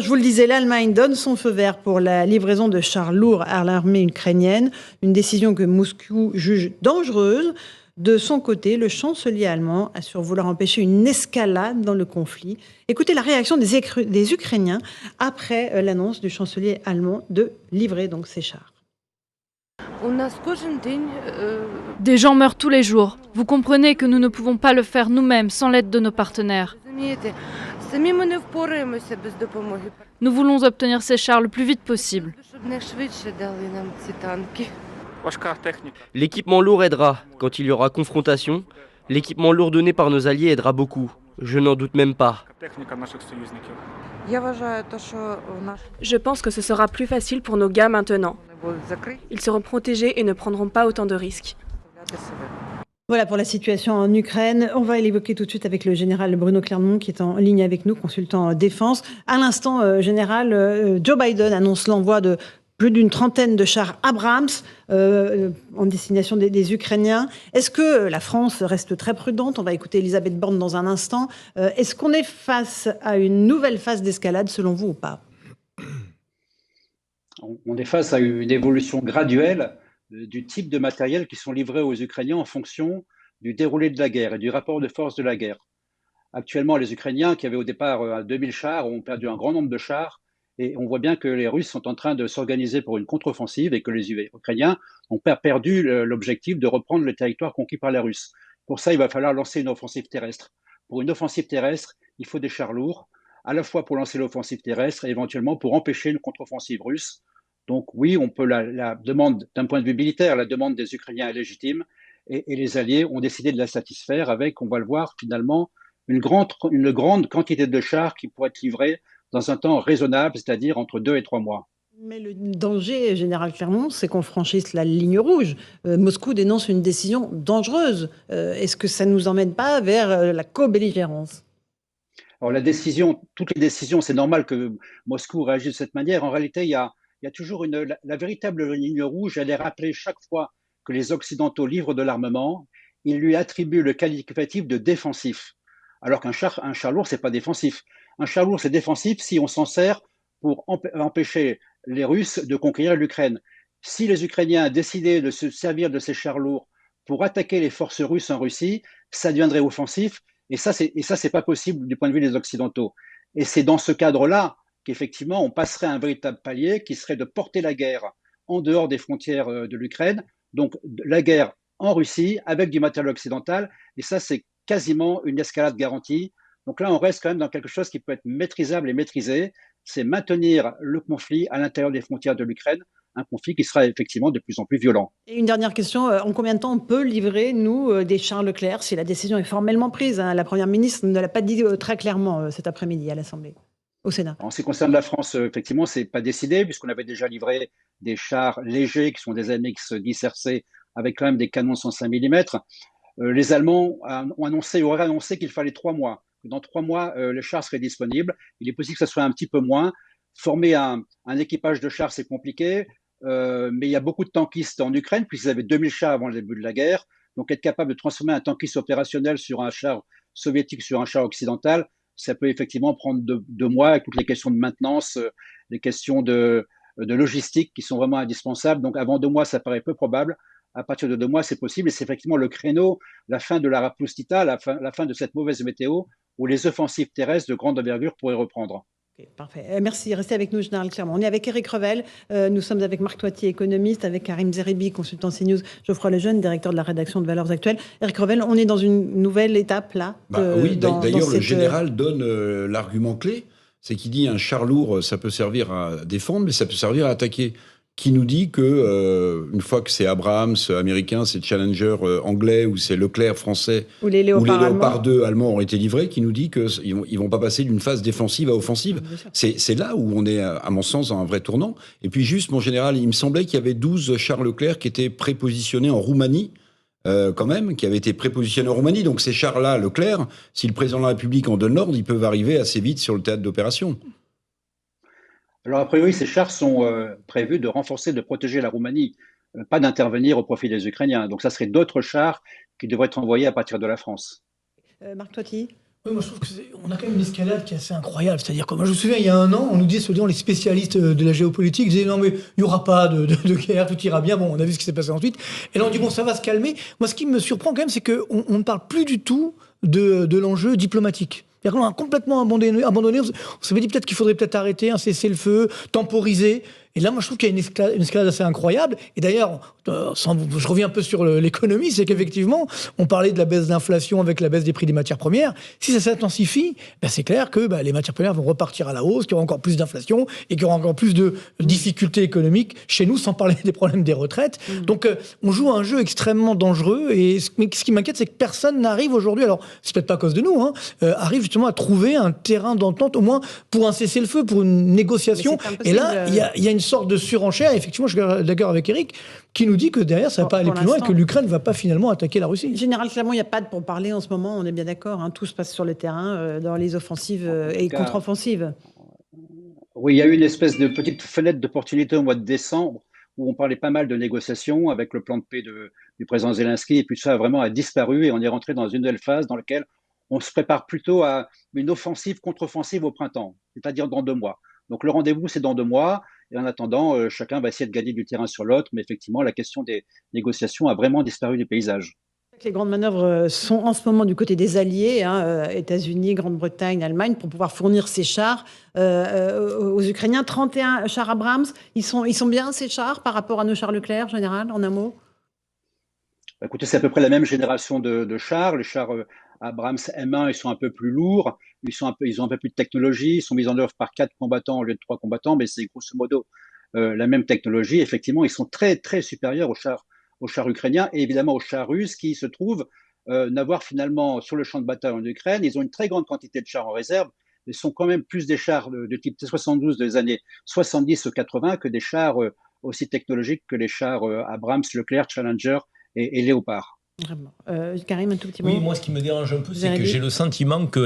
Je vous le disais, l'Allemagne donne son feu vert pour la livraison de chars lourds à l'armée ukrainienne, une décision que Moscou juge dangereuse. De son côté, le chancelier allemand assure vouloir empêcher une escalade dans le conflit. Écoutez la réaction des Ukrainiens après l'annonce du chancelier allemand de livrer donc ces chars. Des gens meurent tous les jours. Vous comprenez que nous ne pouvons pas le faire nous-mêmes sans l'aide de nos partenaires. Nous voulons obtenir ces chars le plus vite possible. L'équipement lourd aidera quand il y aura confrontation. L'équipement lourd donné par nos alliés aidera beaucoup. Je n'en doute même pas. Je pense que ce sera plus facile pour nos gars maintenant. Ils seront protégés et ne prendront pas autant de risques. Voilà pour la situation en Ukraine. On va l'évoquer tout de suite avec le général Bruno Clermont qui est en ligne avec nous, consultant en défense. À l'instant, général, Joe Biden annonce l'envoi de plus d'une trentaine de chars Abrams en destination des Ukrainiens. Est-ce que la France reste très prudente? On va écouter Elisabeth Borne dans un instant. Est-ce qu'on est face à une nouvelle phase d'escalade selon vous ou pas? On est face à une évolution graduelle du type de matériel qui sont livrés aux Ukrainiens en fonction du déroulé de la guerre et du rapport de force de la guerre. Actuellement, les Ukrainiens, qui avaient au départ 2000 chars, ont perdu un grand nombre de chars et on voit bien que les Russes sont en train de s'organiser pour une contre-offensive et que les Ukrainiens ont perdu l'objectif de reprendre le territoire conquis par les Russes. Pour ça, il va falloir lancer une offensive terrestre. Pour une offensive terrestre, il faut des chars lourds, à la fois pour lancer l'offensive terrestre et éventuellement pour empêcher une contre-offensive russe. Donc oui, on peut la demande d'un point de vue militaire, la demande des Ukrainiens est légitime et les Alliés ont décidé de la satisfaire avec, on va le voir finalement, une grande quantité de chars qui pourraient être livrés dans un temps raisonnable, c'est-à-dire entre 2 et 3 mois. Mais le danger, général Clermont, c'est qu'on franchisse la ligne rouge. Moscou dénonce une décision dangereuse. Est-ce que ça ne nous emmène pas vers la co-belligérance? Alors toutes les décisions, c'est normal que Moscou réagisse de cette manière. En réalité, il y a toujours la véritable ligne rouge, elle est rappelée chaque fois que les Occidentaux livrent de l'armement, ils lui attribuent le qualificatif de défensif. Alors un char lourd, c'est pas défensif. Un char lourd, c'est défensif si on s'en sert pour empêcher les Russes de conquérir l'Ukraine. Si les Ukrainiens décidaient de se servir de ces chars lourds pour attaquer les forces russes en Russie, ça deviendrait offensif. Et ça, c'est pas possible du point de vue des Occidentaux. Et c'est dans ce cadre-là qu'effectivement, on passerait à un véritable palier qui serait de porter la guerre en dehors des frontières de l'Ukraine, donc la guerre en Russie avec du matériel occidental, et ça, c'est quasiment une escalade garantie. Donc là, on reste quand même dans quelque chose qui peut être maîtrisable et maîtrisé, c'est maintenir le conflit à l'intérieur des frontières de l'Ukraine, un conflit qui sera effectivement de plus en plus violent. Et une dernière question, en combien de temps on peut livrer, nous, des chars Leclerc, si la décision est formellement prise, hein? La Première ministre ne l'a pas dit très clairement cet après-midi à l'Assemblée, au Sénat. En ce qui concerne la France, effectivement, c'est pas décidé, puisqu'on avait déjà livré des chars légers, qui sont des AMX-10 RC, avec quand même des canons de 105 mm. Les Allemands auraient annoncé qu'il fallait 3 mois. Dans 3 mois, les chars seraient disponibles. Il est possible que ce soit un petit peu moins. Former un équipage de chars, c'est compliqué, mais il y a beaucoup de tankistes en Ukraine, puisqu'ils avaient 2000 chars avant le début de la guerre. Donc être capable de transformer un tankiste opérationnel sur un char soviétique sur un char occidental, ça peut effectivement prendre 2 mois, avec toutes les questions de maintenance, les questions de logistique qui sont vraiment indispensables. Donc avant 2 mois, ça paraît peu probable. À partir de 2 mois, c'est possible. Et c'est effectivement le créneau, la fin de la Rapoustita, la fin de cette mauvaise météo, où les offensives terrestres de grande envergure pourraient reprendre. Okay, parfait. Merci. Restez avec nous, Général Clermont. On est avec Éric Revel. Nous sommes avec Marc Toitier, économiste, avec Karim Zeribi, consultant CNews, Geoffroy Lejeune, directeur de la rédaction de Valeurs Actuelles. Éric Revel, on est dans une nouvelle étape là. Oui, d'ailleurs, le général donne l'argument clé. C'est qu'il dit un char lourd, ça peut servir à défendre, mais ça peut servir à attaquer. Qui nous dit que une fois que c'est Abrams américain, c'est Challenger anglais, ou c'est Leclerc français, ou les Léopard 2 allemands ont été livrés, qui nous dit qu'ils vont pas passer d'une phase défensive à offensive. C'est là où on est, à mon sens, dans un vrai tournant. Et puis juste, mon général, il me semblait qu'il y avait 12 chars Leclerc qui étaient prépositionnés en Roumanie, quand même, qui avaient été prépositionnés en Roumanie. Donc ces chars-là, Leclerc, si le président de la République en donne l'ordre, ils peuvent arriver assez vite sur le théâtre d'opération. Alors, a priori, ces chars sont prévus de renforcer, de protéger la Roumanie, pas d'intervenir au profit des Ukrainiens. Donc, ça serait d'autres chars qui devraient être envoyés à partir de la France. Marc Toiti. Oui, moi je trouve qu'on a quand même une escalade qui est assez incroyable. C'est-à-dire que moi je me souviens, il y a un an, on nous disait, soi-disant, les spécialistes de la géopolitique disaient non mais il n'y aura pas de guerre, tout ira bien. Bon, on a vu ce qui s'est passé ensuite. Et là on dit bon, ça va se calmer. Moi ce qui me surprend quand même, c'est qu'on ne parle plus du tout de l'enjeu diplomatique. C'est-à-dire qu'on a complètement abandonné. On s'est dit peut-être qu'il faudrait peut-être arrêter, un cessez-le-feu, temporiser. Et là, moi, je trouve qu'il y a une escalade assez incroyable. Et d'ailleurs, je reviens un peu sur l'économie, c'est qu'effectivement, on parlait de la baisse d'inflation avec la baisse des prix des matières premières. Si ça s'intensifie, c'est clair que les matières premières vont repartir à la hausse, qu'il y aura encore plus d'inflation et qu'il y aura encore plus de difficultés économiques chez nous, sans parler des problèmes des retraites. Donc, on joue à un jeu extrêmement dangereux. Et ce qui m'inquiète, c'est que personne n'arrive aujourd'hui, alors c'est peut-être pas à cause de nous, arrive justement à trouver un terrain d'entente, au moins pour un cessez-le-feu, pour une négociation. Et là, il y a une sorte de surenchère. Effectivement, je suis d'accord avec Eric, qui nous dit que derrière, ça ne va pas aller plus loin et que l'Ukraine ne va pas finalement attaquer la Russie. Général Clermont, il n'y a pas de pourparlers en ce moment, on est bien d'accord. Tout se passe sur le terrain, dans les offensives et contre-offensives. Oui, il y a eu une espèce de petite fenêtre d'opportunité au mois de décembre où on parlait pas mal de négociations avec le plan de paix du président Zelensky, et puis ça vraiment a disparu et on est rentré dans une nouvelle phase dans laquelle on se prépare plutôt à une offensive, contre-offensive au printemps, c'est-à-dire dans 2 mois. Donc le rendez-vous, c'est dans 2 mois. Et en attendant, chacun va essayer de gagner du terrain sur l'autre. Mais effectivement, la question des négociations a vraiment disparu du paysage. Les grandes manœuvres sont en ce moment du côté des alliés, États-Unis, Grande-Bretagne, Allemagne, pour pouvoir fournir ces chars aux Ukrainiens. 31 chars Abrams, ils sont bien ces chars par rapport à nos chars Leclerc, général, en un mot? Écoutez, c'est à peu près la même génération de chars. Les chars Abrams M1, ils sont un peu plus lourds, ils ont un peu plus de technologie, ils sont mis en œuvre par 4 combattants au lieu de 3 combattants, mais c'est grosso modo la même technologie. Effectivement, ils sont très, très supérieurs aux chars ukrainiens et évidemment aux chars russes qui se trouvent n'avoir finalement sur le champ de bataille en Ukraine. Ils ont une très grande quantité de chars en réserve, mais sont quand même plus des chars de type T-72 des années 70 ou 80 que des chars aussi technologiques que les chars Abrams, Leclerc, Challenger et Léopard. Vraiment. Karim, un tout petit mot. Oui, moi, ce qui me dérange un peu, c'est que j'ai le sentiment que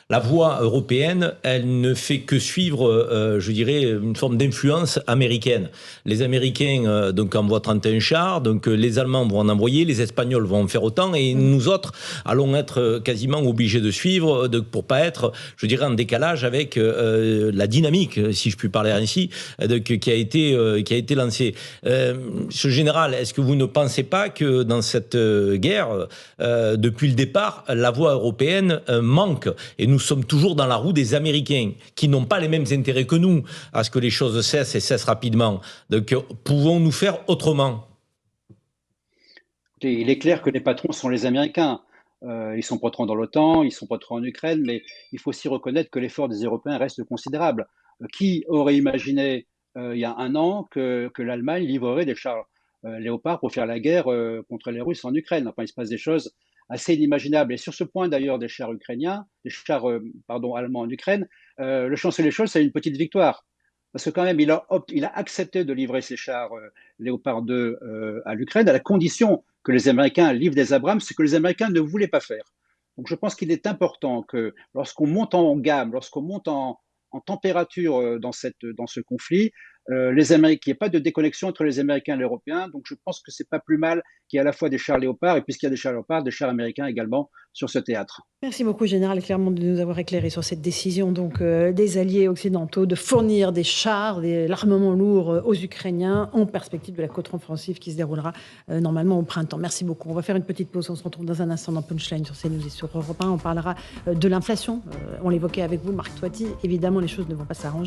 la voie européenne, elle ne fait que suivre, je dirais, une forme d'influence américaine. Les Américains donc envoient 31 chars, donc les Allemands vont en envoyer, les Espagnols vont en faire autant, et nous autres allons être quasiment obligés de suivre pour pas être, je dirais, en décalage avec la dynamique, si je puis parler ainsi, qui a été lancée. Ce général, est-ce que vous ne pensez pas que dans cette guerre, depuis le départ, la voie européenne manque, et nous sommes toujours dans la roue des Américains, qui n'ont pas les mêmes intérêts que nous à ce que les choses cessent et cessent rapidement. Donc, pouvons-nous faire autrement? Il est clair que les patrons sont les Américains. Ils sont patrons dans l'OTAN, ils sont patrons en Ukraine, mais il faut aussi reconnaître que l'effort des Européens reste considérable. Qui aurait imaginé il y a 1 an que l'Allemagne livrerait des chars Léopard pour faire la guerre contre les Russes en Ukraine? Enfin, il se passe des choses assez inimaginables. Et sur ce point d'ailleurs des chars allemands en Ukraine, le chancelier Scholz a une petite victoire. Parce que quand même, il a accepté de livrer ses chars Léopard 2 à l'Ukraine à la condition que les Américains livrent des Abrams, ce que les Américains ne voulaient pas faire. Donc je pense qu'il est important que lorsqu'on monte en gamme, lorsqu'on monte en température dans ce conflit, qu'il n'y ait pas de déconnexion entre les Américains et les Européens. Donc je pense que c'est pas plus mal qu'il y ait à la fois des chars Léopard, et puisqu'il y a des chars Léopard, des chars américains également sur ce théâtre. Merci beaucoup, Général Clermont, de nous avoir éclairé sur cette décision des alliés occidentaux de fournir des chars, l'armement lourd aux Ukrainiens en perspective de la contre-offensive qui se déroulera normalement au printemps. Merci beaucoup. On va faire une petite pause. On se retrouve dans un instant dans Punchline sur CNews et sur Europe 1. On parlera de l'inflation. On l'évoquait avec vous, Marc Toiti. Évidemment, les choses ne vont pas s'arranger.